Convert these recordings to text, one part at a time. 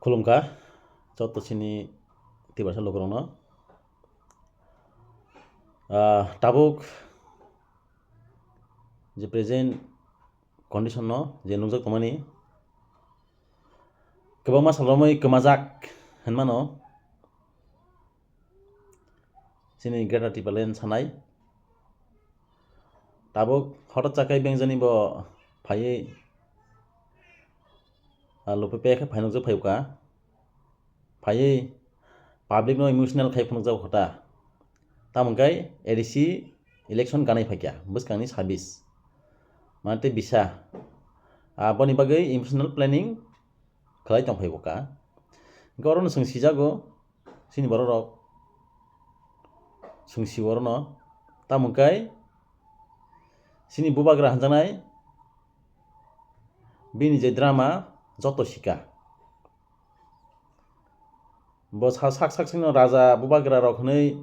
खुलुमखा चतुर्सिनि तिबारसा लोगोरनो tabuk जे प्रेजेंट कंडिशन no जे नुजak tomani kwbangma salrogmani kwmajak hinmano chini Greta Thunberg sanai tabuk hotat chakai bengjani bo phaiui lupipe khe phainukjak phaiuka phaiui public no emotional khai phunukjak hota tamongkai ADC election ganai phaikya bwskangni 26 mante bisa boni bagui emotional planning khlai tongphaiboka gorono singsijago sini borok singsiborno tamongkai sini bubagra hanjanai bini je drama joto sika bo sak sino raja bubagra rok hnoi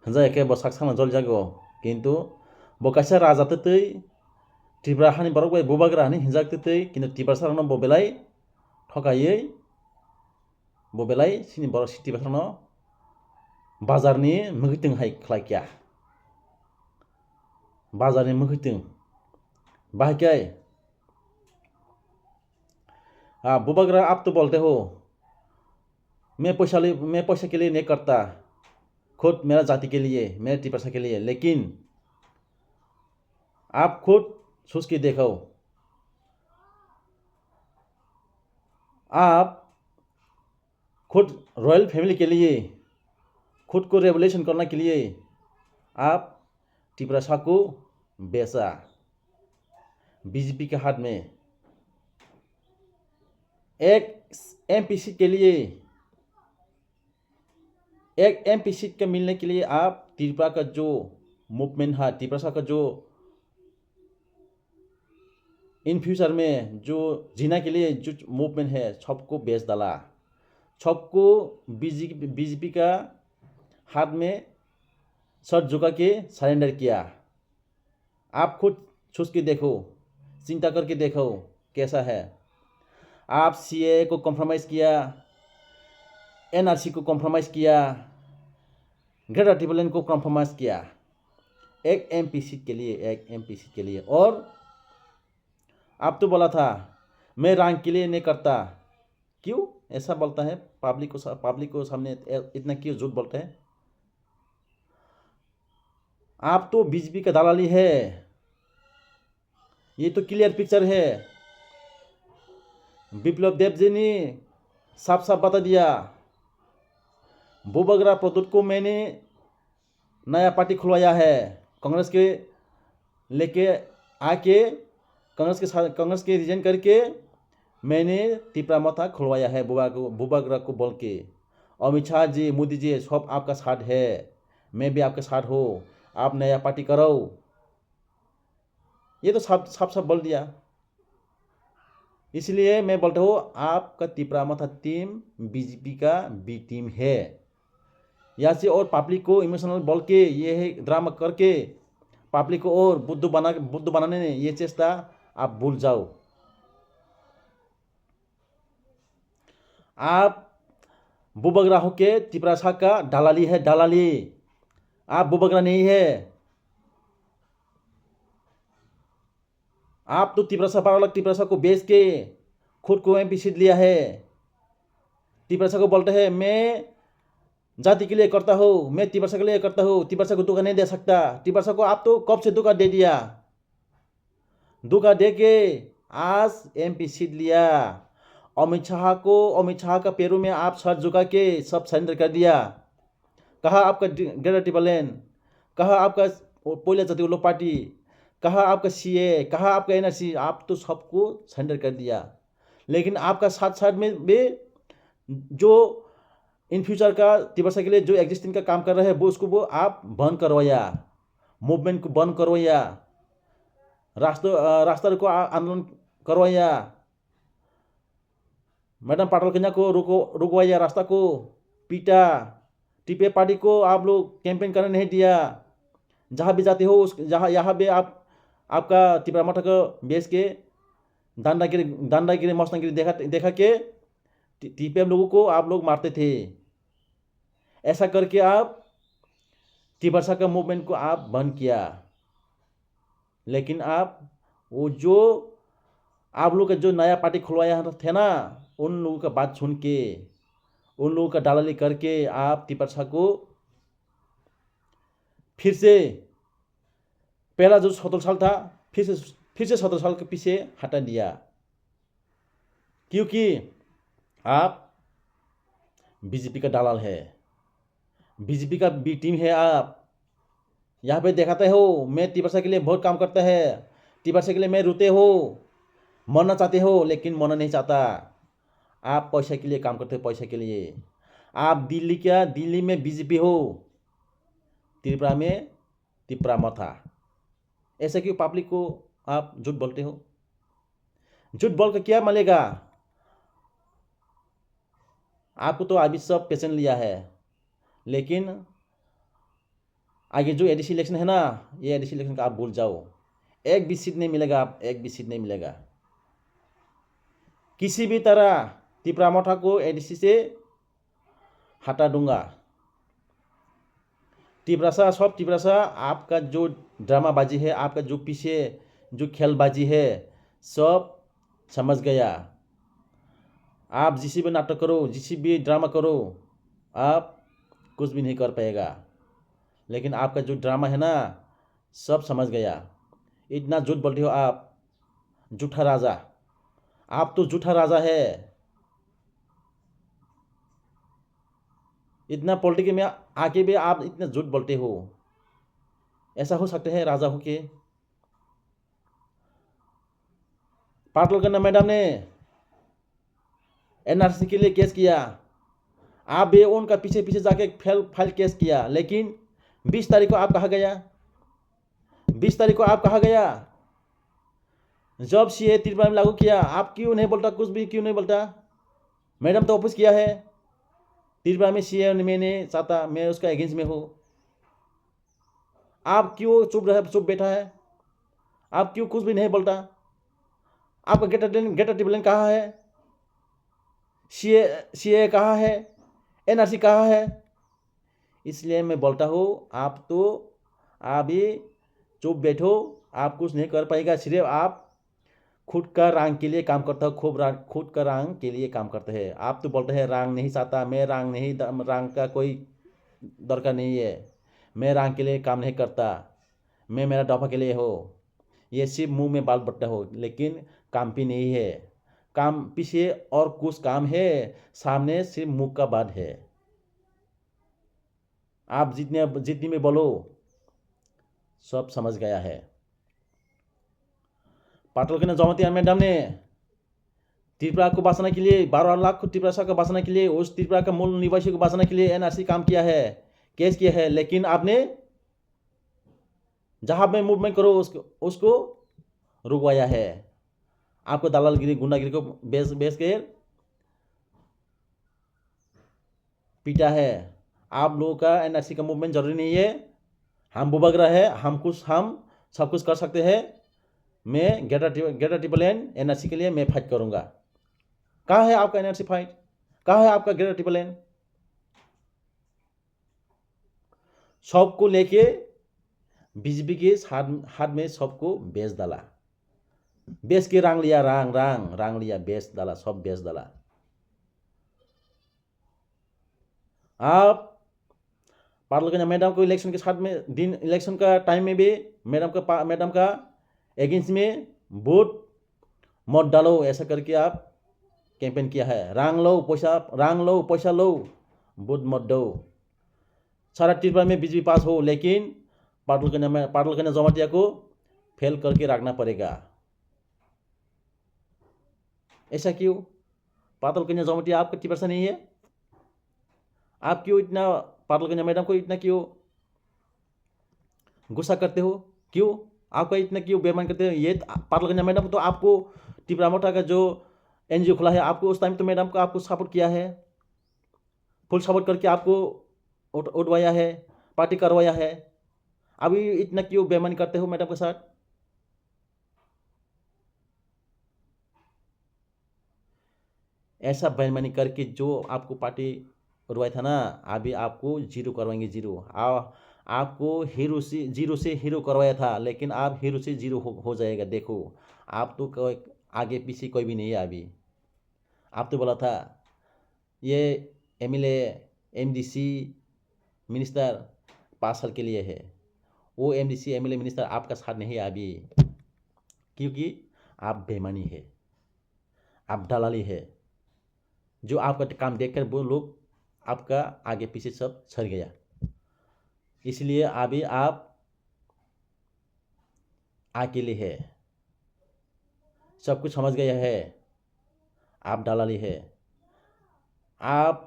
hanjake bo sak sakno joljago kintu bo kaisa raja tei Tripura hani borok bai bubagra hani hinjak tei kintu Tripura no bobelai thokaiui bobelai sini borok Tripura no bazarni mwkhitwng hai khlaikya bazarni mwkhitwng bahaikai bubagra आप तो बोलते हो मैं पैसा के लिए नहीं करता खुद मेरा जाति के लिए मेरे Tripura के लिए लेकिन आप खुद सोच के देखो आप खुद रॉयल फैमिली के लिए खुद को रेवोल्यूशन करने के लिए आप Tripura को बेचा बीजेपी के हाथ में एक MP सीट के लिए एक MP सीट का मिलने के लिए आप Tripura का जो मूवमेंट है Tripura का जो इन फ्यूचर में जो जीना के लिए जो मूवमेंट है सबको बेच डाला सबको बीजेपी का हाथ में सर झुका के सरेंडर किया आप खुद सोच के देखो चिंता करके देखो कैसा है आप CAA को कॉम्प्रोमाइज किया NRC को कॉम्प्रोमाइज किया ग्रेटर थुंबरलैंड को कॉम्प्रोमाइज किया एक MP सीट के लिए और आप तो बोला था मैं रैंक के लिए नहीं करता क्यों ऐसा बोलता है पब्लिक को सामने इतना क्यों झूठ बोलते हैं आप तो बीजेपी का दलाली है ये तो क्लियर पिक्चर है विप्लव देव जी ने साफ साफ बता दिया बुबाग्रा प्रदूत को मैंने नया पार्टी खुलवाया है कांग्रेस के लेके आके कांग्रेस के रिजाइन करके मैंने Tripura माथा खुलवाया है बुबाग्रा को बोल के अमित शाह जी मोदी जी सब आपका साथ है मैं भी आपके साथ हूँ आप नया पार्टी करो ये तो साफ बोल दिया इसलिए मैं बोलता हूँ आपका Tripura माथा टीम बीजेपी का बी टीम है यहाँ से और पब्लिक को इमोशनल बोल के ये है ड्रामा करके पब्लिक को और बुद्धू बनाने ने ये चेष्टा आप भूल जाओ आप बुबाग्रा होके Tripura का दलाली है दलाली आप बुबाग्रा नहीं है आप तो Tripura को बेच के खुद को MP सीट लिया है Tripura को बोलते हैं मैं जाति के लिए करता हूँ मैं Tripura के लिए करता हूँ Tripura को धोखा नहीं दे सकता Tripura को आप तो कब से धोखा दे दिया धोखा दे के आज MP सीट लिया अमित शाह का पैरों में आप सर झुका के सब सरेंडर कर दिया कहा आपका ग्रेटर थुंबरलैंड कहा आपका पहिला जाति वाला पार्टी कहा आपका CAA कहा आपका NRC आप तो सबको सरेंडर कर दिया लेकिन आपका साथ में भी जो इन फ्यूचर का Tripura के लिए जो एग्जिस्टिंग का काम कर रहे हैं वो आप बंद करवाया मूवमेंट को बंद करवाया रास्ता को आंदोलन करवाया मैडम पाटल कन्या को रुकवाया रास्ता को पीटा टीपे पार्टी को आप लोग कैंपेन करने नहीं दिया जहाँ भी जाते हो यहाँ भी आपका Tripura माथा को बेच के दांडागिरी मस्तागिरी देखा के टीपीएम लोगों को आप लोग मारते थे। ऐसा करके आप तिपरसा का मूवमेंट को आप बंद किया। लेकिन आप वो जो आप लोग का जो नया पार्टी खुलवाया थे ना, उन लोगों का बात सुन के, उन लोगों का दलाली करके आप तिपरसा को फिर से पहला जो 17 साल था फिर से 17 साल के पीछे हटा दिया। क्योंकि आप बीजेपी का दलाल है, बीजेपी का बी टीम है। आप यहाँ पे दिखाते हो मैं तिपरसा के लिए बहुत काम करता है, तिपरसा के लिए मैं रोते हो, मरना चाहते हो, लेकिन मरना नहीं चाहता। आप पैसा के लिए काम करते हो, पैसा के लिए। आप दिल्ली में बीजेपी हो, त्रिपुरा में तिपरा मत था। ऐसा क्यों पब्लिक को आप झूठ बोलते हो? झूठ बोल कर क्या मिलेगा? आपको तो अभी सब पेशेंट लिया है, लेकिन आगे जो एडीसी इलेक्शन है ना, ये एडीसी इलेक्शन का आप भूल जाओ। एक भी सीट नहीं मिलेगा, आप एक भी सीट नहीं मिलेगा। किसी भी तरह त्रिपुरा मठा को एडीसी से हटा दूंगा। तिपरासा आपका जो ड्रामाबाजी है, आपका जो पीछे जो खेलबाजी है, सब समझ गया। आप जिसी भी नाटक करो, जिसी भी ड्रामा करो, आप कुछ भी नहीं कर पाएगा। लेकिन आपका जो ड्रामा है ना, सब समझ गया। इतना झूठ बोलते हो आप, झूठा राजा। आप तो झूठा राजा है। इतना पॉलिटिक्स में आके भी आप इतना झूठ बोलते हो। ऐसा हो सकता है राजा हो के? पाटलकन्ना मैडम ने एनआरसी के लिए केस किया, आप भी उनका पीछे पीछे जाके फाइल केस किया। लेकिन 20 तारीख को आप कहा गया, 20 तारीख को आप कहा गया जब सीए त्रिपुरा में लागू किया। आप क्यों नहीं बोलता? कुछ भी क्यों नहीं बोलता? मैडम तो ऑफिस किया है त्रिपुरा में सीए, मैंने चाहता, मैं उसका अगेंस्ट में हूँ। आप क्यों चुप बैठा है? आप क्यों कुछ भी नहीं बोलता? आपका गेटर टिबलेन कहाँ है? सीए कहाँ है? एनआरसी कहाँ है? इसलिए मैं बोलता हूँ, आप तो अभी चुप बैठो, आप कुछ नहीं कर पाएगा। सिर्फ आप खुद का रंग के लिए काम करता हो, खुद का रंग के लिए काम करते हैं। आप तो बोलते हैं रंग नहीं चाहता, मैं रंग नहीं, रंग का कोई दरकार नहीं है, मैं रंग के लिए काम नहीं करता, मैं मेरा दफा के लिए हो। ये सिर्फ मुंह में बाल बट्टा हो, लेकिन काम भी नहीं है। काम पीछे और कुछ काम है, सामने सिर्फ मुंह का बात है। आप जितनी में बोलो, सब समझ गया है। पाटलकन्ना जमाती मैडम ने त्रिपुरा को बचाने के लिए, 12 लाख त्रिपुरा को बचाने के लिए, उस त्रिपुरा का मूल निवासी को बचाने के लिए एनआरसी काम किया है, केस किया है। लेकिन आपने जहां में मूवमेंट करो उसको रुकवाया है। आपको दलालगिरी, गुंडागिरी को बेच के पीटा है। आप लोगों का एनआरसी का मूवमेंट जरूरी नहीं है। हम बुबगरा है, हम सब कुछ कर सकते हैं। मैं गेटर ट्रिपल एन एनआरसी के लिए मैं फाइट करूंगा। कहाँ है आपका एनआरसी फाइट? कहाँ है आपका गेटर ट्रिपल एन? सबको लेके बीजेपी के हाथ में सबको बेच डाला, बेच के रंग लिया, रंग लिया, बेच डाला, सब बेच डाला। आप पाटलकन्ना मैडम को इलेक्शन के साथ में, दिन इलेक्शन का टाइम में भी मैडम का एगेंस्ट में वोट मत डालो, ऐसा करके आप कैंपेन किया है। रंग लो पैसा लो, वोट मत दो। सारा त्रिपुरा में बीजेपी पास हो, लेकिन पाटलकन्ना जमातिया को फेल करके रखना पड़ेगा। ऐसा क्यों? पाटलकन्ना जमातिया आपका त्रिपुरा नहीं है? आप क्यों इतना पाटलकन्ना मैडम को इतना क्यों गुस्सा करते हो? क्यों आपका इतना क्यों बेईमान करते हो? ये पाटलकन्ना मैडम तो आपको त्रिपुरा मोटा का जो एनजीओ खुला है, आपको उस टाइम तो मैडम को आपको सपोर्ट किया है, फुल सपोर्ट करके आपको उठवाया है, पार्टी करवाया है। अभी इतना क्यों बेईमानी करते हो मैडम के साथ? ऐसा बेईमानी करके जो आपको पार्टी उड़वाया था ना, अभी आपको जीरो करवाएंगे, जीरो। आपको जीरो से हीरो करवाया था, लेकिन आप हीरो से जीरो हो जाएगा। देखो, आप तो कोई आगे पीछे कोई भी नहीं है अभी। आप तो बोला था ये एमएलए एमडीसी मिनिस्टर 5 साल के लिए है। वो एमडीसी एमएलए मिनिस्टर आपका साथ नहीं है अभी, क्योंकि आप बेईमानी है, आप दलाली है। जो आपका काम देखकर वो लोग आपका आगे पीछे सब सर गया। इसलिए अभी आप अकेले है, सब कुछ समझ गया है, आप दलाली है। आप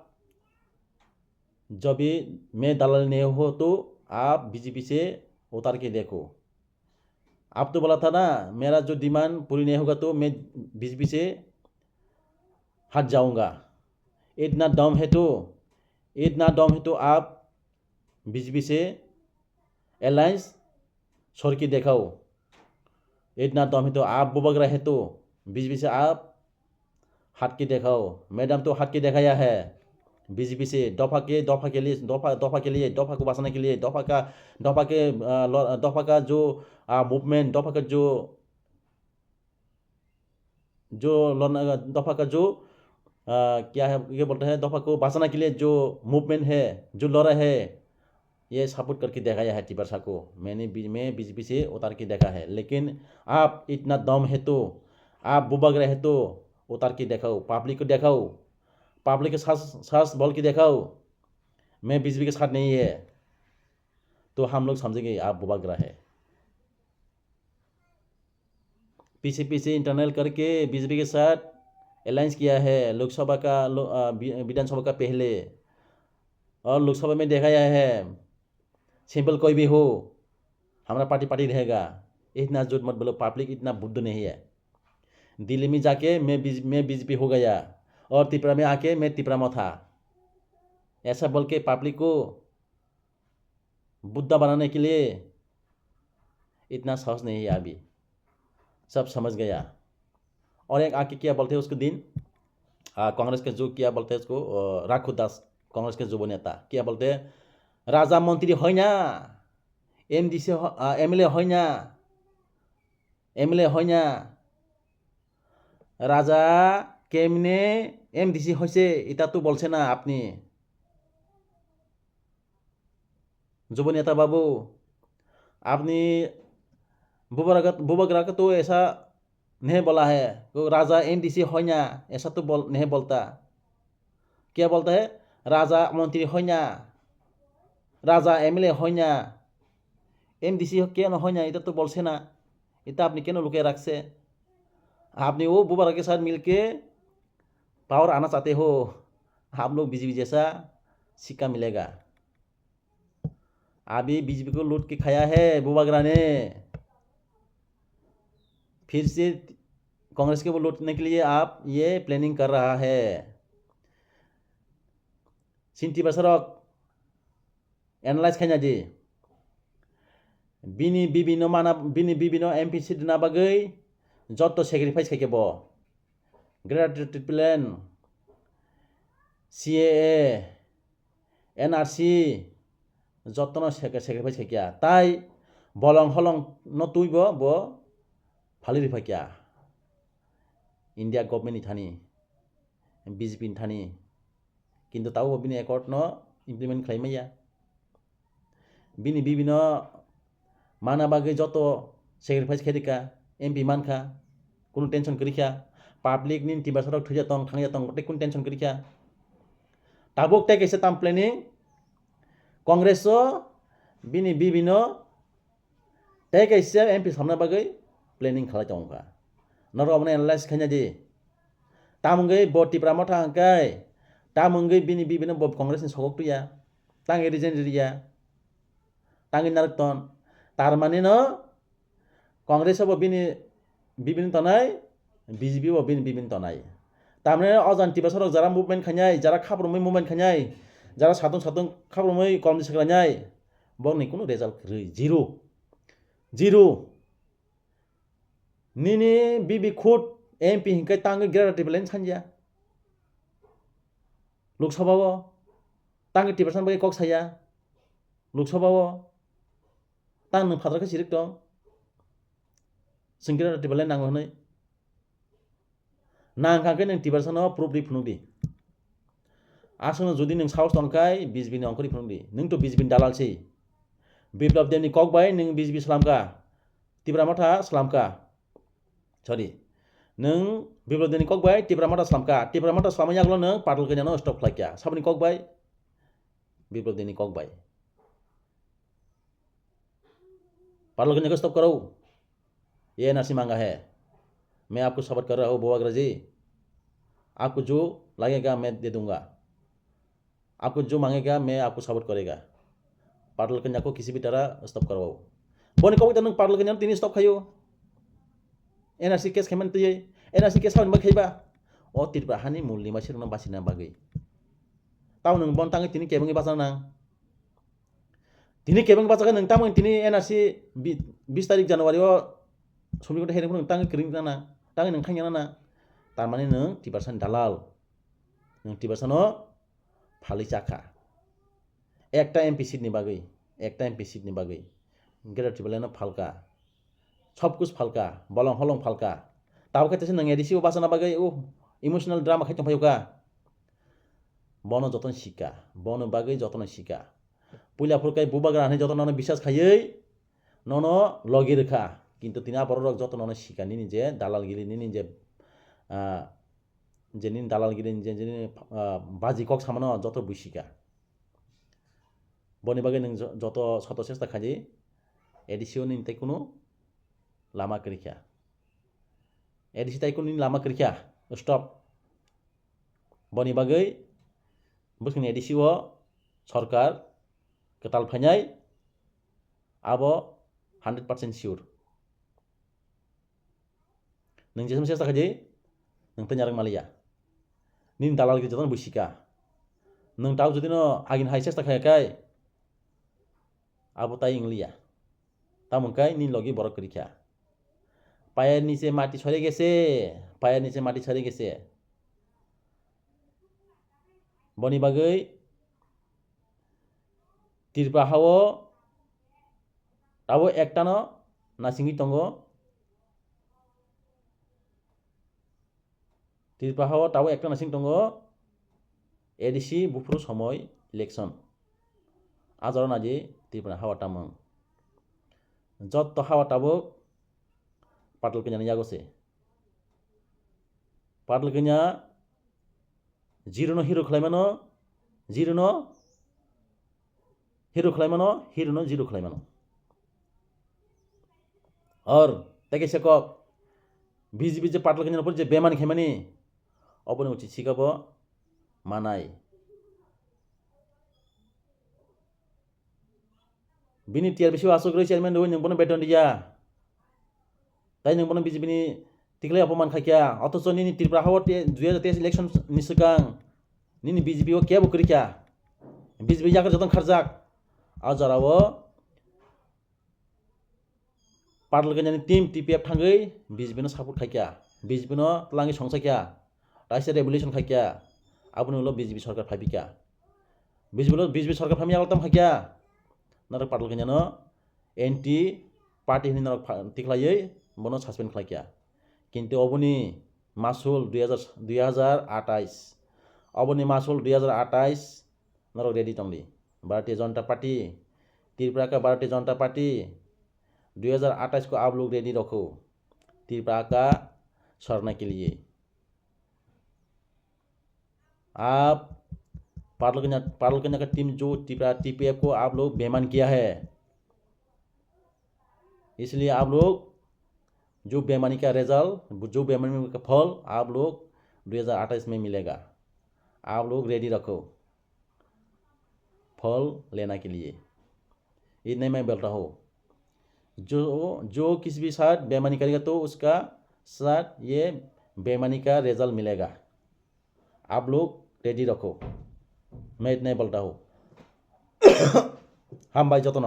जब भी मैं दलाल नहीं हो तो आप बीजेपी से उतार के देखो। आप तो बोला था ना, मेरा जो डिमांड पूरी नहीं होगा तो मैं बीजेपी से हट जाऊंगा। इतना दम है तो आप बीजेपी से अलायंस छोड़ के दिखाओ। इतना दम है तो आप बुबक रहे तो बीजेपी से आप हट के दिखाओ। मैडम तो हट के दिखाया है बीजेपी से, दफा के लिए दफा को बचाने के लिए, दफा का जो मूवमेंट, दफा का दफा का जो क्या है, ये बोलते हैं, दफा को बचाने के लिए जो मूवमेंट है, जो लड़ा है, ये सपोर्ट करके दिखाया है टिपरसा को। मैं बीजेपी से उतार के देखा है। लेकिन आप इतना दम है तो आप बुबक रहे तो उतार के दिखाओ, पब्लिक को दिखाओ, पब्लिक के साथ बोल के दिखाओ मैं बीजेपी के साथ नहीं है, तो हम लोग समझेंगे आप बुबक रहे। पीछे इंटरनल करके बीजेपी के साथ अलायंस किया है लोकसभा का, विधानसभा का पहले, और लोकसभा में दिखाया है सिंपल कोई भी हो हमारा पार्टी रहेगा। इतना झूठ मत बोलो, पब्लिक इतना बुद्ध नहीं है। दिल्ली में जाके मैं बीजेपी हो गया और त्रिपुरा में आके मैं त्रिपुरा में था, ऐसा बोल के पब्लिक को बुद्धा बनाने के लिए इतना साहस नहीं है अभी, सब समझ गया। और एक आके क्या बोलते हैं उसके दिन, कांग्रेस के जो क्या बोलते हैं उसको, राखू दास, कांग्रेस के जो नेता क्या बोलते हैं, राजा मंत्री होइन, एमडीसी एमएलए होइन, राजा केमने एमडीसी হয়েছে এটা তো বলছে না আপনি। যুব नेता बाबू, आपने बुबक राका तो ऐसा नहीं बोला है, तो राजा एमडीसी होइन ऐसा तो नहीं बोलता। क्या बोलता है, राजा मंत्री होइन, राजा एमएलए होइन, एमडीसी কেন হয় না এটা তো বলছে না, এটা আপনি কেন লুকিয়ে রাখছে? आपने वो बुबरा के साथ मिलके पावर आना चाहते हो, आप लोग बीजेपी जैसा सिक्का मिलेगा। अभी बीजेपी को लूट के खाया है बुबगरा ने, फिर से कांग्रेस को लूटने के लिए आप ये प्लानिंग कर रहा है। सिंटी बसरक एनालाइज खाया जी, बिनी बिबिनो एमपी सीट ना बागै जत सेक्रिफाइस खाइकेब, ग्रेजुएटेड प्लान, सीएए, एनआरसी जतन सेक्रिफाइस खाइकिया ताई बलं हलं न तुइब ब फालिरि फाइकिया इंडिया गभर्नमेंट थानी बीजेपी थानी, किन्तु ताऊ बिनि एकर्ड न इमप्लिमेंट खाइमैया। बिनि बिबिनो माना बागै जत सेक्रिफाइस खाइरिका एमपी मानखा कुनु टेंशन करिखा, पब्लिक नि टिबासरक थैजातं थांजातं गटे कुनु टेंशन करिखा। ताबुक टे कैसे ताम प्लानिंग कांग्रेस बिनि बिबिनो टे कैसे एमपी सामना बागै प्लानिंग खालायतांगा नर अपने एनालाइज खाइना दि तामुंगै ब टिप्रा मथा हंकाय तामुंगै बिनि बिबिनो ब कांग्रेस नि सकक तुया तांगे रिजेन रिया तांगे नारकतन तारमाने न कांग्रेस अब बिबिन तनाय बीजेपी अब बिबिन तनाय तारमाने अजान टिबासरक जरा मुभमेंट खाइनाय, जरा खाब्रमै मुभमेंट खाइनाय, जरा सातुं खाब्रमै कलम सिखायनाय बंनि कुनु रिजाल्ट जीरो निनि बिबि खुद एमपी हिंखाय तांगे ग्रेजुएटेड प्लान सानजा लोकसभाओ तांगे टिपारसान बागै कक साया लोकसभाओ तां नों फाद्राखौ सिरिक दं singkira tibalai nang honai nang kangke nang tibarsano proof di phunukdi asung jodi nang saus tongkai BJP ni angkori phunukdi nang to BJP dalal sei biplab demni kokbai nang BJP salamka tibramata salamka sorry nang biplab demni kokbai tibramata salamanya glo nang patal kenya no stop khlakya sabni kokbai biplab demni kokbai patal kenya ko stop karo ये NRC मांगा है मैं आपको support कर रहा हूँ बुआ जी आपको जो लगेगा मैं दे दूंगा आपको जो मांगेगा मैं आपको सपोर्ट करेगा पाटल कन्या को किसी भी तरह स्टॉप करवाओ बोने को तनों पाटल कन्या तीन स्टॉप खायो NRC केस खेमन तो ये NRC केस हावन बखेबा ओ तिरपा हानि मुलि मासिर न बासिना बागै ताव नों बन तांगे तिनि केबंगे बाजाना तिनि केबंगे बाजागा नों तामों तिनि NRC 20 तारिख जनवरी समनिखौ हेरेंखौ नों तांगे किरिं ना तांगे नों थांया ना तारमाने नों टिबारसान दालाल नों टिबारसानो फालि चाखा एकटा MP सीट नि बागै गेदार टिबालानो फालका सब कुछ फालका बलं हलं फालका ताव खाइतेसे नों एडिसिओ बासना बागै ओ इमोशनल ड्रामा खाइतं फायुका बनो जतन सिका बनो बागै जतन सिका पुला फुरकाय बुबाग्रा हाने जतन न বিশ্বাস खायै ननो लगी रेखा কিন্তু তিনা বড় যত নন শিকানি নিজে দালালগিরি নিজে যেনি দালালগিরি যেনি বাজি কক সামানো যত বুশিকা বনি বাগে নং যত শত চেষ্টা খাজি এডিসিও নিন তাই কোনো লামা করিখা এডিসি তাই কোনো লামা করিখা স্টপ বনি বাগে বুঝিন এডিসিও সরকার কেতাল ফাইনাই আবো 100% sure nang jesam sesta kaje nang tanyarang malia nin dalal gi jotan busika nang taw jodi no agin hai sesta khaya kai abo tai inglia tamon kai nin logi borok krikha payar niche mati chhare gese boni bagai tirpa hawo abo ekta no nasingi tongo tirpa hawa tawo ekta nasing tongo ADC bufru সময় election আজর নাজি tirpa hawa tamang যত hawa tabo patal kenya yagose patal kenya zero no hero khlaimano zero no hero khlaimano और ताके Seiko BJP जे पाटल कenya पर जे बेमान खेमानी अपने उचित सिकाबो मानाय बिनि TR बिसि आसग्रै चेयरमैन दो नोंबोनो बेतन दिया ताई नोंबोनो BJP नि तिकले अपमान खाकिया अथच निनि त्रिपुरा हाव 2023 इलेक्शन निसकां निनि BJP ओ केबो करिका BJP जाकर जतन खर्जाक आजरावो पाटल कenya टीम TPF थांगै BJP नो सपोर्ट खाकिया BJP नो तलांगि संसाकिया राइस रेवोल्यूशन खाकिया आबुनो लो BJP सरकार फाबिका BJP सरकार फामिया गलतम खाकिया नरक पाटल कenya नो एंटी पार्टी नि नरक तिखलायै बनो सस्पेंड खाकिया किन्तु अबनि मासुल 2028 अबनि मासुल 2028 नरक रेडी तंगली भारतीय जनता पार्टी त्रिपुरा का भारतीय जनता पार्टी 2028 को आप लोग रेडी रखो त्रिपुरा का सरना के लिए आप पाटल कन्या का टीम जो TPF को आप लोग बेईमान किया है इसलिए आप लोग जो बेईमानी का रिजल्ट जो बेईमानी का फल आप लोग 2028 में मिलेगा आप लोग रेडी रखो फल लेना के लिए इतने मैं बोलता हूँ जो किसी भी साथ बेईमानी करेगा तो उसका साथ ये बेईमानी का रिजल्ट मिलेगा आप लोग रेडी रखो मैं इतना बोलता हूँ हम भाई जतन